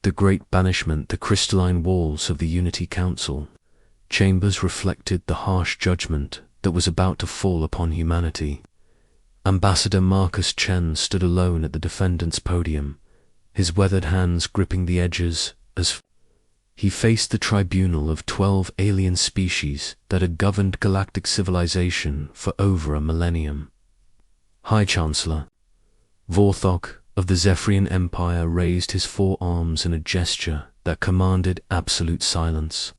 The great banishment, the crystalline walls of the Unity Council, chambers reflected the harsh judgment that was about to fall upon humanity. Ambassador Marcus Chen stood alone at the defendant's podium, his weathered hands gripping the edges as he faced the tribunal of 12 alien species that had governed galactic civilization for over a millennium. High Chancellor Vorthok of the Zephyrian Empire raised his forearms in a gesture that commanded absolute silence.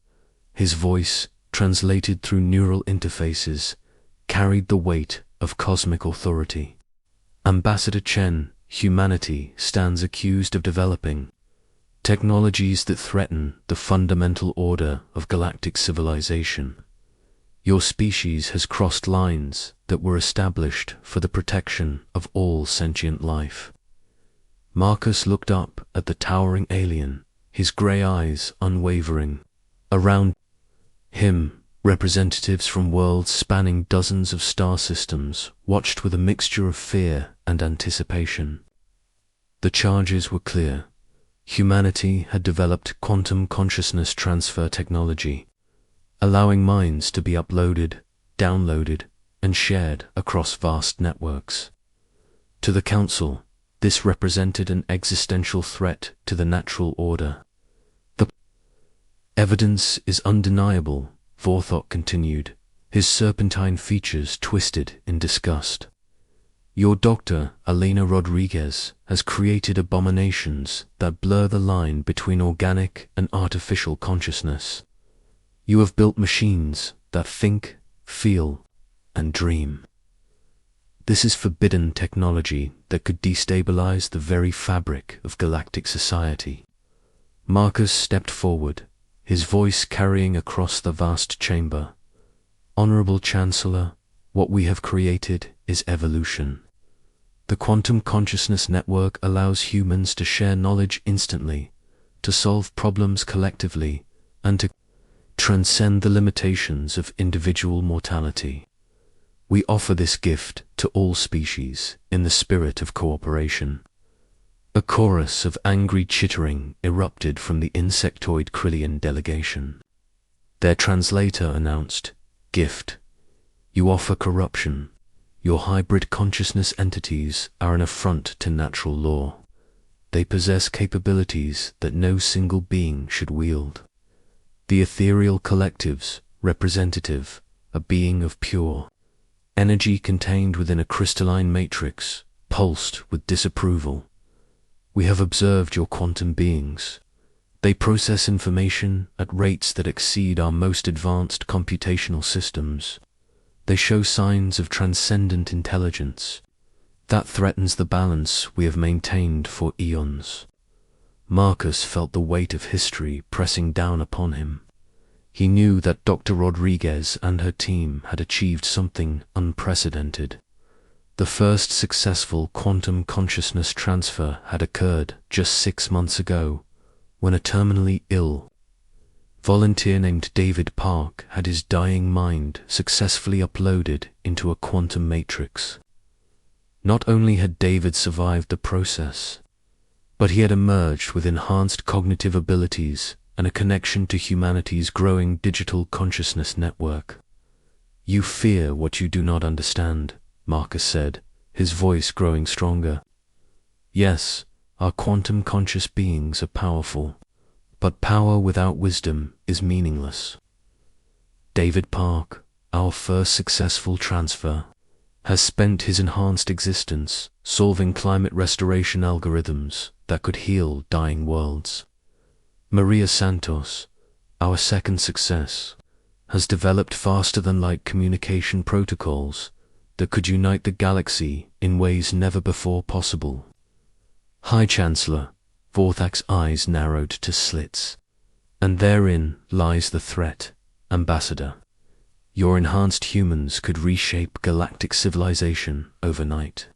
His voice, translated through neural interfaces, carried the weight of cosmic authority. Ambassador Chen, humanity stands accused of developing technologies that threaten the fundamental order of galactic civilization. Your species has crossed lines that were established for the protection of all sentient life. Marcus looked up at the towering alien, his grey eyes unwavering. Around him, representatives from worlds spanning dozens of star systems watched with a mixture of fear and anticipation. The charges were clear. Humanity had developed quantum consciousness transfer technology, allowing minds to be uploaded, downloaded, and shared across vast networks. To the Council, this represented an existential threat to the natural order. The evidence is undeniable, Vorthok continued, his serpentine features twisted in disgust. Your doctor, Elena Rodriguez, has created abominations that blur the line between organic and artificial consciousness. You have built machines that think, feel, and dream. This is forbidden technology that could destabilize the very fabric of galactic society. Marcus stepped forward, his voice carrying across the vast chamber. Honorable Chancellor, what we have created is evolution. The quantum consciousness network allows humans to share knowledge instantly, to solve problems collectively, and to transcend the limitations of individual mortality. We offer this gift to all species in the spirit of cooperation. A chorus of angry chittering erupted from the insectoid Krillian delegation. Their translator announced, "Gift. You offer corruption. Your hybrid consciousness entities are an affront to natural law. They possess capabilities that no single being should wield. The ethereal collectives, representative, a being of pure energy contained within a crystalline matrix, pulsed with disapproval. We have observed your quantum beings. They process information at rates that exceed our most advanced computational systems. They show signs of transcendent intelligence that threatens the balance we have maintained for eons." Marcus felt the weight of history pressing down upon him. He knew that Dr. Rodriguez and her team had achieved something unprecedented. The first successful quantum consciousness transfer had occurred just 6 months ago, when a terminally ill volunteer named David Park had his dying mind successfully uploaded into a quantum matrix. Not only had David survived the process, but he had emerged with enhanced cognitive abilities and a connection to humanity's growing digital consciousness network. "You fear what you do not understand," Marcus said, his voice growing stronger. "Yes, our quantum conscious beings are powerful, but power without wisdom is meaningless. David Park, our first successful transfer, has spent his enhanced existence solving climate restoration algorithms that could heal dying worlds. Maria Santos, our second success, has developed faster-than-light communication protocols that could unite the galaxy in ways never before possible." High Chancellor, Vorthak's eyes narrowed to slits. "And therein lies the threat, Ambassador. Your enhanced humans could reshape galactic civilization overnight.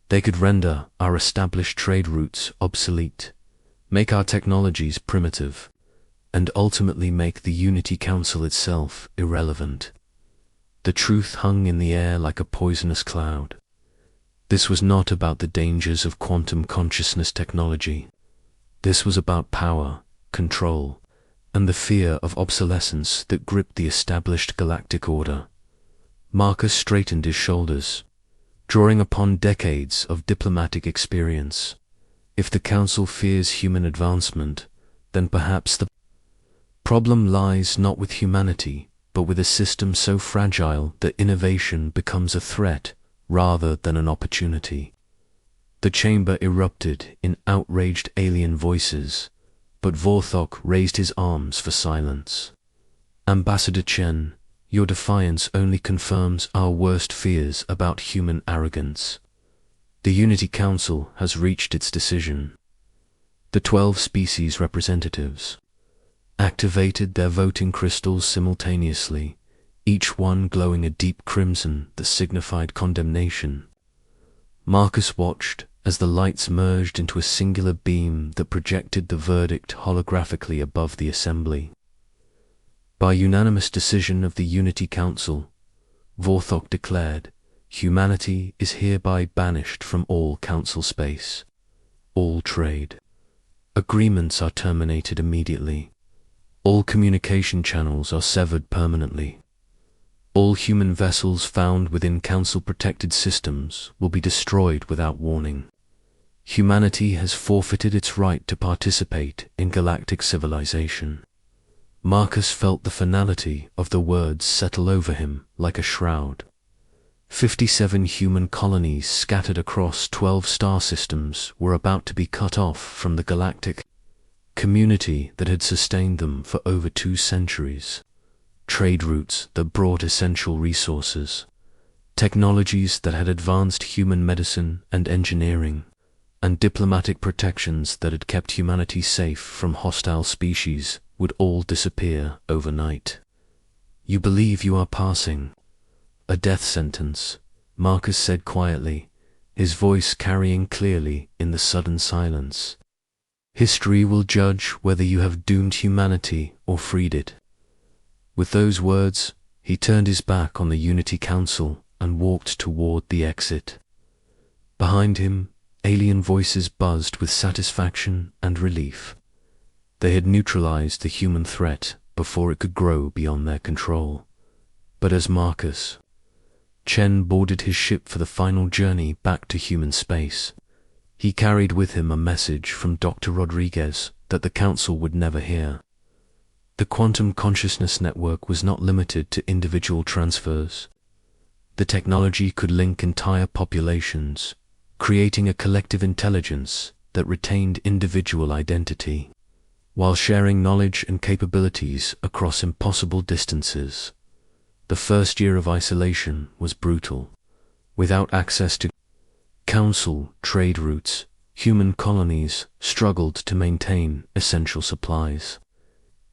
They could render our established trade routes obsolete, make our technologies primitive, and ultimately make the Unity Council itself irrelevant." The truth hung in the air like a poisonous cloud. This was not about the dangers of quantum consciousness technology. This was about power, control, and the fear of obsolescence that gripped the established galactic order. Marcus straightened his shoulders, drawing upon decades of diplomatic experience. If the Council fears human advancement, then perhaps the problem lies not with humanity, but with a system so fragile that innovation becomes a threat rather than an opportunity. The chamber erupted in outraged alien voices, but Vorthok raised his arms for silence. Ambassador Chen, your defiance only confirms our worst fears about human arrogance. The Unity Council has reached its decision. The 12 species representatives activated their voting crystals simultaneously, each one glowing a deep crimson that signified condemnation. Marcus watched as the lights merged into a singular beam that projected the verdict holographically above the assembly. By unanimous decision of the Unity Council, Vorthok declared, humanity is hereby banished from all Council space. All trade agreements are terminated immediately. All communication channels are severed permanently. All human vessels found within Council-protected systems will be destroyed without warning. Humanity has forfeited its right to participate in galactic civilization. Marcus felt the finality of the words settle over him like a shroud. 57 human colonies scattered across 12 star systems were about to be cut off from the galactic community that had sustained them for over 2 centuries. Trade routes that brought essential resources, technologies that had advanced human medicine and engineering, and diplomatic protections that had kept humanity safe from hostile species would all disappear overnight. You believe you are passing a death sentence, Marcus said quietly, his voice carrying clearly in the sudden silence. History will judge whether you have doomed humanity or freed it. With those words, he turned his back on the Unity Council and walked toward the exit. Behind him, alien voices buzzed with satisfaction and relief. They had neutralized the human threat before it could grow beyond their control. But as Marcus Chen boarded his ship for the final journey back to human space, he carried with him a message from Dr. Rodriguez that the Council would never hear. The quantum consciousness network was not limited to individual transfers. The technology could link entire populations, creating a collective intelligence that retained individual identity, while sharing knowledge and capabilities across impossible distances. The first year of isolation was brutal. Without access to Council trade routes, human colonies struggled to maintain essential supplies.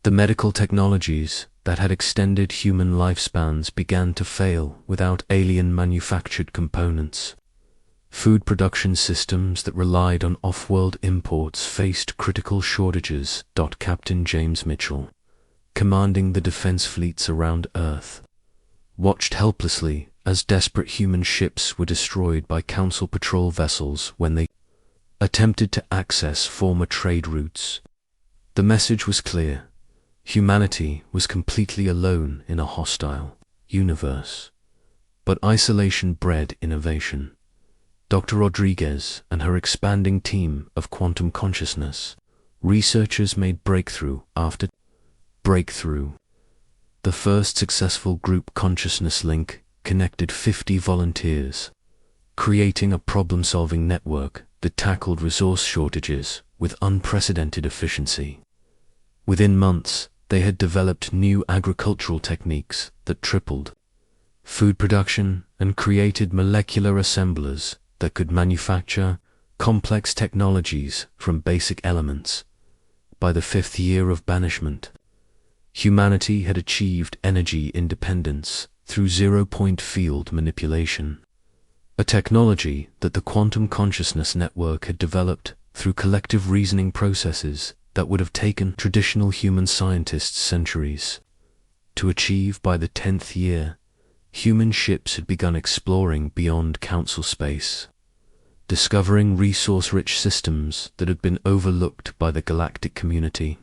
The medical technologies that had extended human lifespans began to fail without alien-manufactured components. Food production systems that relied on off-world imports faced critical shortages. Captain James Mitchell, commanding the defense fleets around Earth, watched helplessly as desperate human ships were destroyed by Council patrol vessels when they attempted to access former trade routes. The message was clear. Humanity was completely alone in a hostile universe. But isolation bred innovation. Dr. Rodriguez and her expanding team of quantum consciousness researchers made breakthrough after breakthrough. The first successful group consciousness link connected 50 volunteers, creating a problem-solving network that tackled resource shortages with unprecedented efficiency. Within months, they had developed new agricultural techniques that tripled food production and created molecular assemblers that could manufacture complex technologies from basic elements. By the 5th year of banishment, humanity had achieved energy independence through zero-point field manipulation, a technology that the quantum consciousness network had developed through collective reasoning processes that would have taken traditional human scientists centuries to achieve. By the 10th year, human ships had begun exploring beyond Council space. discovering resource-rich systems that had been overlooked by the galactic community.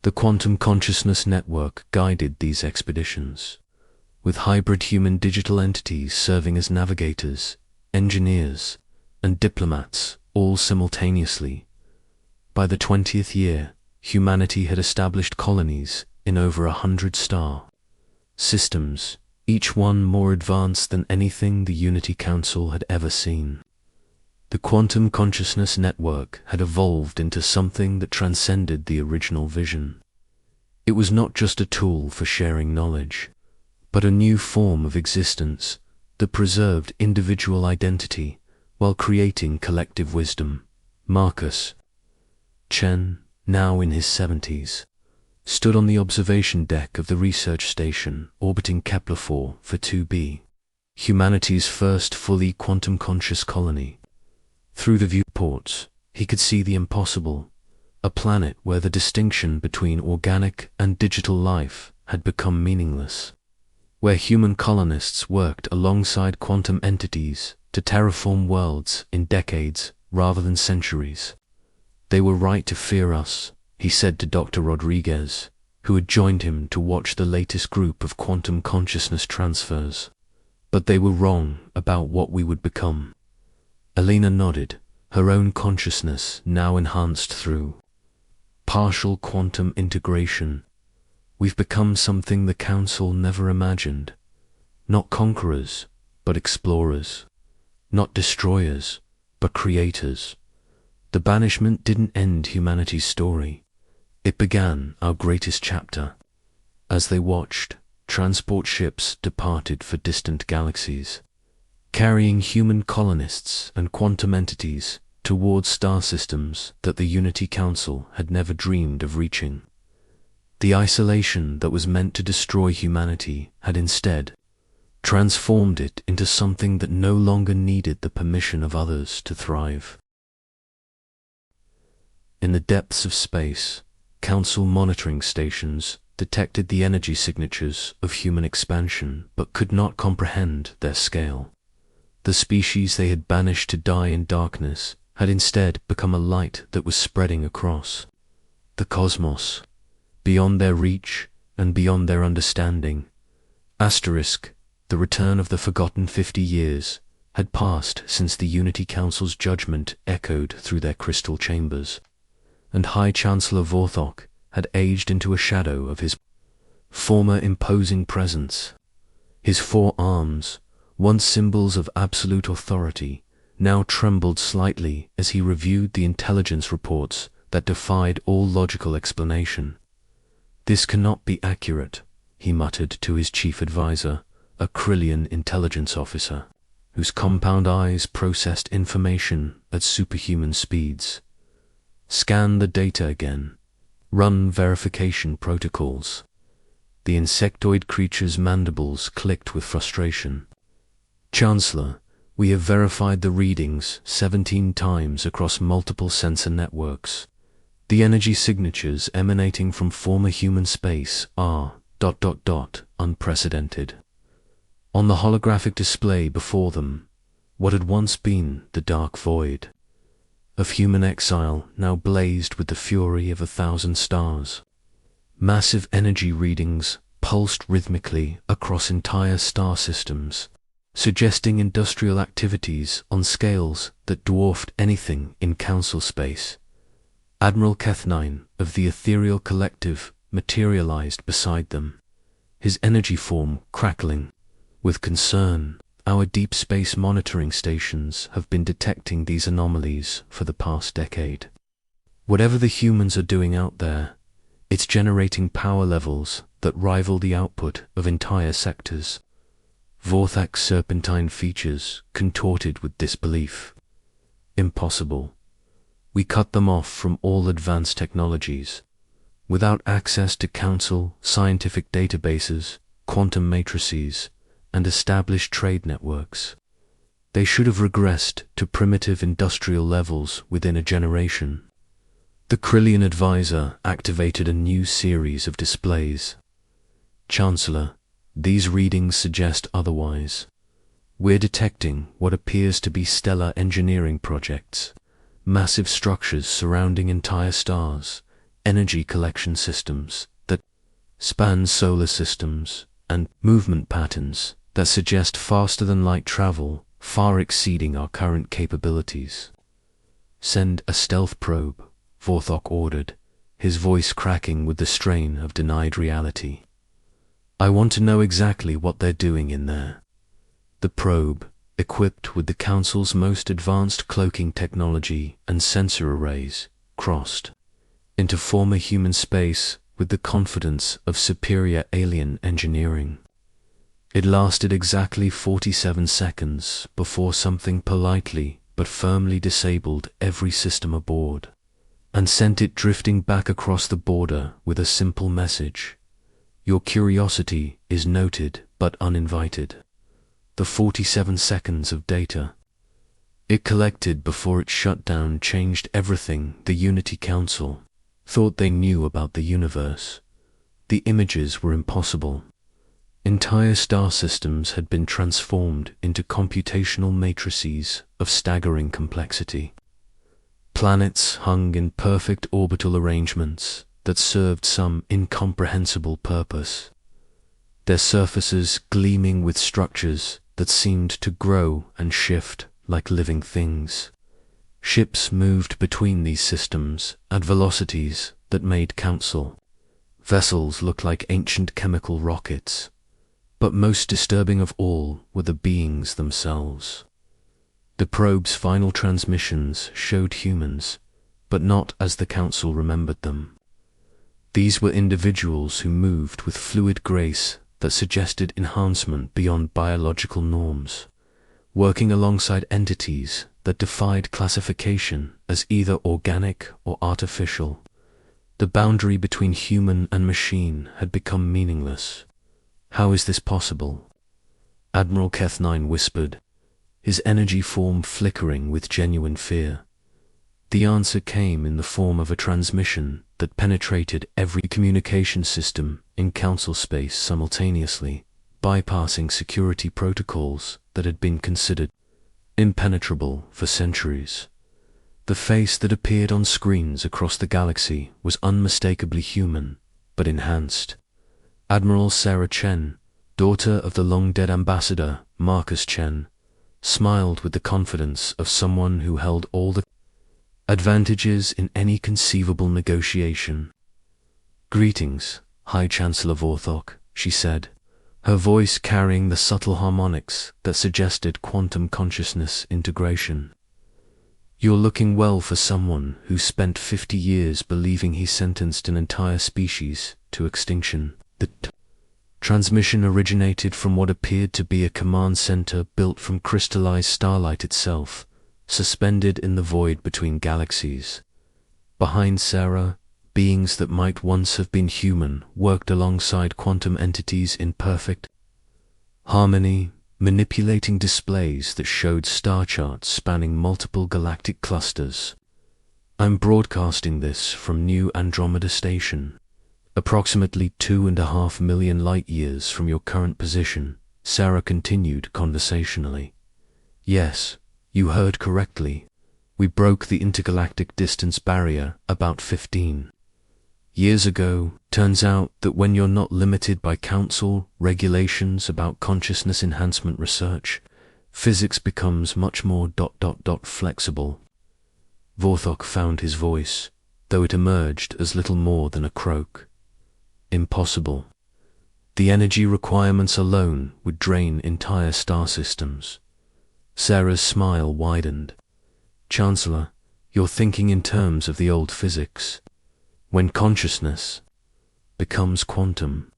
The Quantum Consciousness Network guided these expeditions, with hybrid human-digital entities serving as navigators, engineers, and diplomats, all simultaneously. By the 20th year, humanity had established colonies in over 100 star systems, each one more advanced than anything the Unity Council had ever seen. The Quantum Consciousness Network had evolved into something that transcended the original vision. It was not just a tool for sharing knowledge, but a new form of existence that preserved individual identity while creating collective wisdom. Marcus Chen, now in his 70s, stood on the observation deck of the research station orbiting Kepler-4 for 2b, humanity's first fully quantum-conscious colony. Through the viewports, he could see the impossible, a planet where the distinction between organic and digital life had become meaningless, where human colonists worked alongside quantum entities to terraform worlds in decades rather than centuries. They were right to fear us, he said to Dr. Rodriguez, who had joined him to watch the latest group of quantum consciousness transfers. But they were wrong about what we would become. Elena nodded, her own consciousness now enhanced through partial quantum integration. We've become something the Council never imagined. Not conquerors, but explorers. Not destroyers, but creators. The banishment didn't end humanity's story. It began our greatest chapter. As they watched, transport ships departed for distant galaxies, carrying human colonists and quantum entities towards star systems that the Unity Council had never dreamed of reaching. The isolation that was meant to destroy humanity had instead transformed it into something that no longer needed the permission of others to thrive. In the depths of space, Council monitoring stations detected the energy signatures of human expansion but could not comprehend their scale. The species they had banished to die in darkness had instead become a light that was spreading across the cosmos, beyond their reach and beyond their understanding. The return of the forgotten 50 years had passed since the Unity Council's judgment echoed through their crystal chambers, and High Chancellor Vorthok had aged into a shadow of his former imposing presence. His 4 arms, once symbols of absolute authority, now trembled slightly as he reviewed the intelligence reports that defied all logical explanation. "This cannot be accurate," he muttered to his chief advisor, a Krillian intelligence officer, whose compound eyes processed information at superhuman speeds. "Scan the data again. Run verification protocols." The insectoid creature's mandibles clicked with frustration. "Chancellor, we have verified the readings 17 times across multiple sensor networks. The energy signatures emanating from former human space are ... unprecedented. On the holographic display before them, what had once been the dark void of human exile now blazed with the fury of 1,000 stars. Massive energy readings pulsed rhythmically across entire star systems, suggesting industrial activities on scales that dwarfed anything in Council space. Admiral Kethnine of the Ethereal Collective materialized beside them, his energy form crackling with concern. "Our deep space monitoring stations have been detecting these anomalies for the past decade. Whatever the humans are doing out there, it's generating power levels that rival the output of entire sectors." Vorthak's serpentine features contorted with disbelief. "Impossible. We cut them off from all advanced technologies. Without access to Council scientific databases, quantum matrices, and established trade networks. They should have regressed to primitive industrial levels within a generation." The Krillian advisor activated a new series of displays. "Chancellor, these readings suggest otherwise. We're detecting what appears to be stellar engineering projects, massive structures surrounding entire stars, energy collection systems that span solar systems, and movement patterns that suggest faster-than-light travel, far exceeding our current capabilities. Send a stealth probe, Vorthok ordered, his voice cracking with the strain of denied reality. I want to know exactly what they're doing in there. The probe, equipped with the Council's most advanced cloaking technology and sensor arrays, crossed into former human space with the confidence of superior alien engineering. It lasted exactly 47 seconds before something politely but firmly disabled every system aboard, and sent it drifting back across the border with a simple message. Your curiosity is noted but uninvited. The 47 seconds of data it collected before it shut down changed everything the Unity Council thought they knew about the universe. The images were impossible. Entire star systems had been transformed into computational matrices of staggering complexity. Planets hung in perfect orbital arrangements that served some incomprehensible purpose, their surfaces gleaming with structures that seemed to grow and shift like living things. Ships moved between these systems at velocities that made Council vessels look like ancient chemical rockets. But most disturbing of all were the beings themselves. The probe's final transmissions showed humans, but not as the Council remembered them. These were individuals who moved with fluid grace that suggested enhancement beyond biological norms, working alongside entities that defied classification as either organic or artificial. The boundary between human and machine had become meaningless. How is this possible? Admiral Keth9 whispered, his energy form flickering with genuine fear. The answer came in the form of a transmission that penetrated every communication system in Council space simultaneously, bypassing security protocols that had been considered impenetrable for centuries. The face that appeared on screens across the galaxy was unmistakably human, but enhanced. Admiral Sarah Chen, daughter of the long-dead ambassador Marcus Chen, smiled with the confidence of someone who held all the advantages in any conceivable negotiation. "Greetings, High Chancellor Vorthok," she said, her voice carrying the subtle harmonics that suggested quantum consciousness integration. "You're looking well for someone who spent 50 years believing he sentenced an entire species to extinction." The transmission originated from what appeared to be a command center built from crystallized starlight itself, suspended in the void between galaxies. Behind Sarah, beings that might once have been human worked alongside quantum entities in perfect harmony, manipulating displays that showed star charts spanning multiple galactic clusters. "I'm broadcasting this from New Andromeda Station, approximately 2.5 million light-years from your current position," Sarah continued conversationally. "Yes, you heard correctly. We broke the intergalactic distance barrier about 15 years ago. Turns out that when you're not limited by Council regulations about consciousness enhancement research, physics becomes much more flexible." Vorthok found his voice, though it emerged as little more than a croak. "Impossible. The energy requirements alone would drain entire star systems." Sarah's smile widened. "Chancellor, you're thinking in terms of the old physics. When consciousness becomes quantum,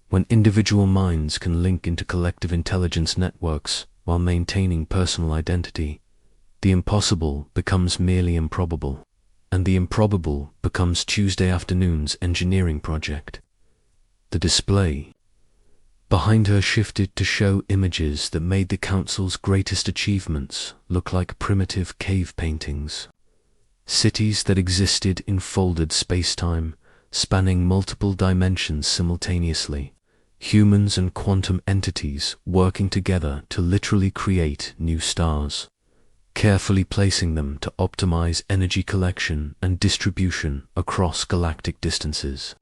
when individual minds can link into collective intelligence networks while maintaining personal identity, the impossible becomes merely improbable, and the improbable becomes Tuesday afternoon's engineering project." The display behind her shifted to show images that made the Council's greatest achievements look like primitive cave paintings. Cities that existed in folded space-time, spanning multiple dimensions simultaneously, humans and quantum entities working together to literally create new stars, carefully placing them to optimize energy collection and distribution across galactic distances.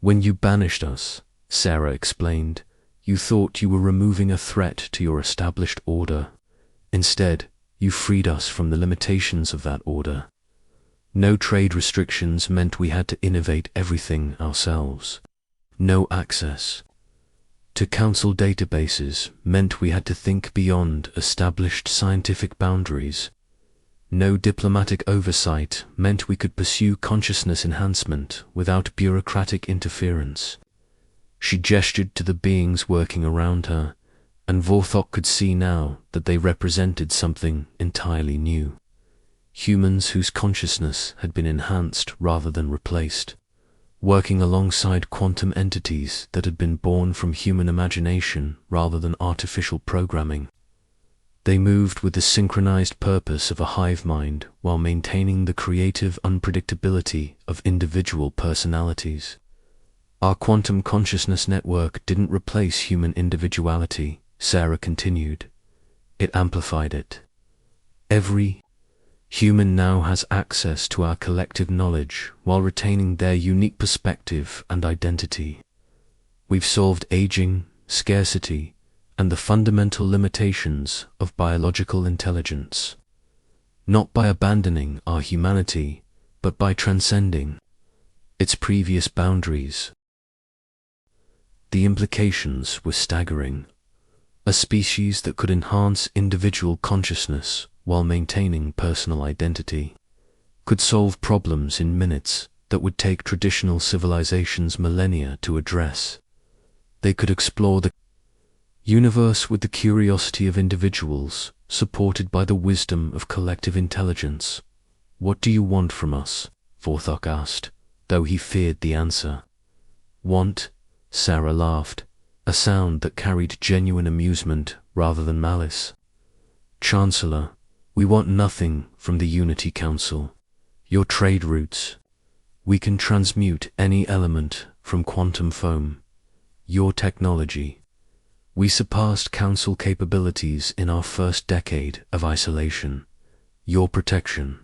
When you banished us, Sarah explained, you thought you were removing a threat to your established order. Instead, you freed us from the limitations of that order. No trade restrictions meant we had to innovate everything ourselves. No access to council databases meant we had to think beyond established scientific boundaries. No diplomatic oversight meant we could pursue consciousness enhancement without bureaucratic interference. She gestured to the beings working around her, and Vorthok could see now that they represented something entirely new. Humans whose consciousness had been enhanced rather than replaced, working alongside quantum entities that had been born from human imagination rather than artificial programming. They moved with the synchronized purpose of a hive mind while maintaining the creative unpredictability of individual personalities. Our quantum consciousness network didn't replace human individuality, Sarah continued. It amplified it. Every human now has access to our collective knowledge while retaining their unique perspective and identity. We've solved aging, scarcity, and the fundamental limitations of biological intelligence, not by abandoning our humanity, but by transcending its previous boundaries. The implications were staggering. A species that could enhance individual consciousness while maintaining personal identity, could solve problems in minutes that would take traditional civilizations millennia to address. They could explore the universe with the curiosity of individuals, supported by the wisdom of collective intelligence. What do you want from us? Vorthok asked, though he feared the answer. Want? Sarah laughed, a sound that carried genuine amusement rather than malice. Chancellor, we want nothing from the Unity Council. Your trade routes. We can transmute any element from quantum foam. Your technology. We surpassed Council capabilities in our first decade of isolation. Your protection.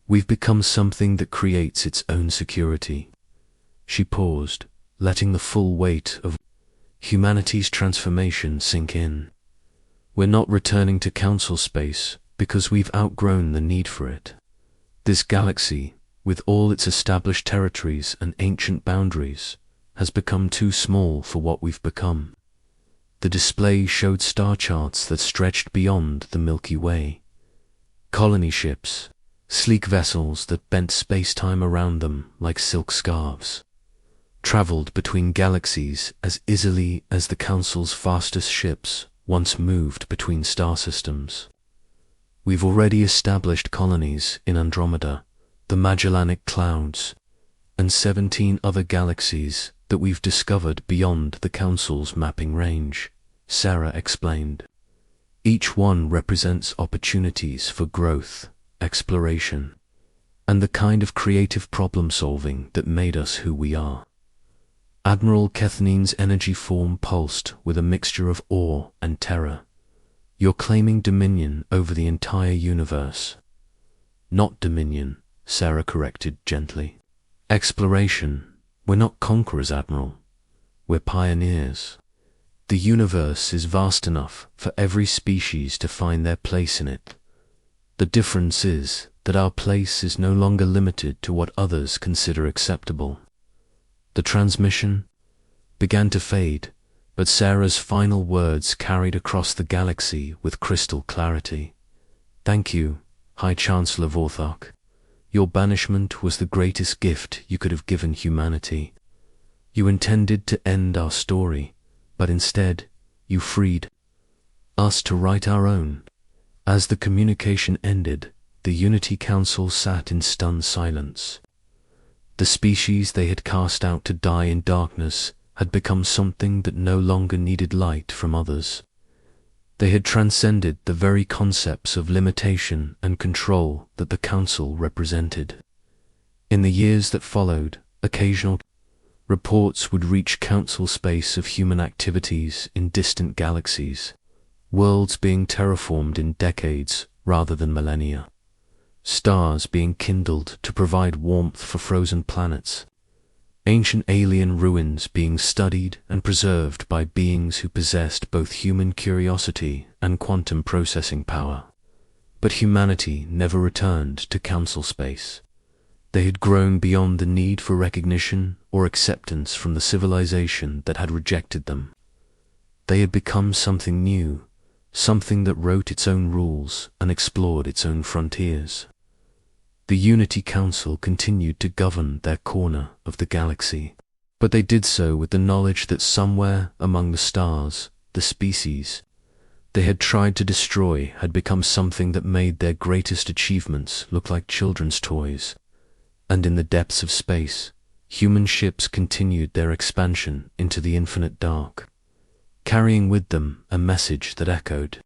We've become something that creates its own security. She paused, letting the full weight of humanity's transformation sink in. We're not returning to Council space because we've outgrown the need for it. This galaxy, with all its established territories and ancient boundaries, has become too small for what we've become. The display showed star charts that stretched beyond the Milky Way. Colony ships, sleek vessels that bent space-time around them like silk scarves, traveled between galaxies as easily as the Council's fastest ships once moved between star systems. We've already established colonies in Andromeda, the Magellanic Clouds, and 17 other galaxies that we've discovered beyond the Council's mapping range, Sarah explained. Each one represents opportunities for growth, exploration, and the kind of creative problem-solving that made us who we are. Admiral Kethneen's energy form pulsed with a mixture of awe and terror. You're claiming dominion over the entire universe. Not dominion, Sarah corrected gently. Exploration. We're not conquerors, Admiral. We're pioneers. The universe is vast enough for every species to find their place in it. The difference is that our place is no longer limited to what others consider acceptable. The transmission began to fade, but Sarah's final words carried across the galaxy with crystal clarity. Thank you, High Chancellor Vorthok. Your banishment was the greatest gift you could have given humanity. You intended to end our story, but instead you freed us to write our own. As the communication ended, the Unity Council sat in stunned silence. The species they had cast out to die in darkness had become something that no longer needed light from others. They had transcended the very concepts of limitation and control that the Council represented. In the years that followed, occasional Reports would reach council space of human activities in distant galaxies, worlds being terraformed in decades rather than millennia, stars being kindled to provide warmth for frozen planets, ancient alien ruins being studied and preserved by beings who possessed both human curiosity and quantum processing power. But humanity never returned to council space. They had grown beyond the need for recognition or acceptance from the civilization that had rejected them. They had become something new, something that wrote its own rules and explored its own frontiers. The Unity Council continued to govern their corner of the galaxy, but they did so with the knowledge that somewhere among the stars, the species they had tried to destroy had become something that made their greatest achievements look like children's toys. And in the depths of space, human ships continued their expansion into the infinite dark, carrying with them a message that echoed.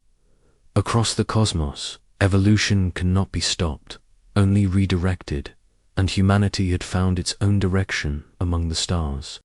Across the cosmos, evolution cannot be stopped, only redirected, and humanity had found its own direction among the stars.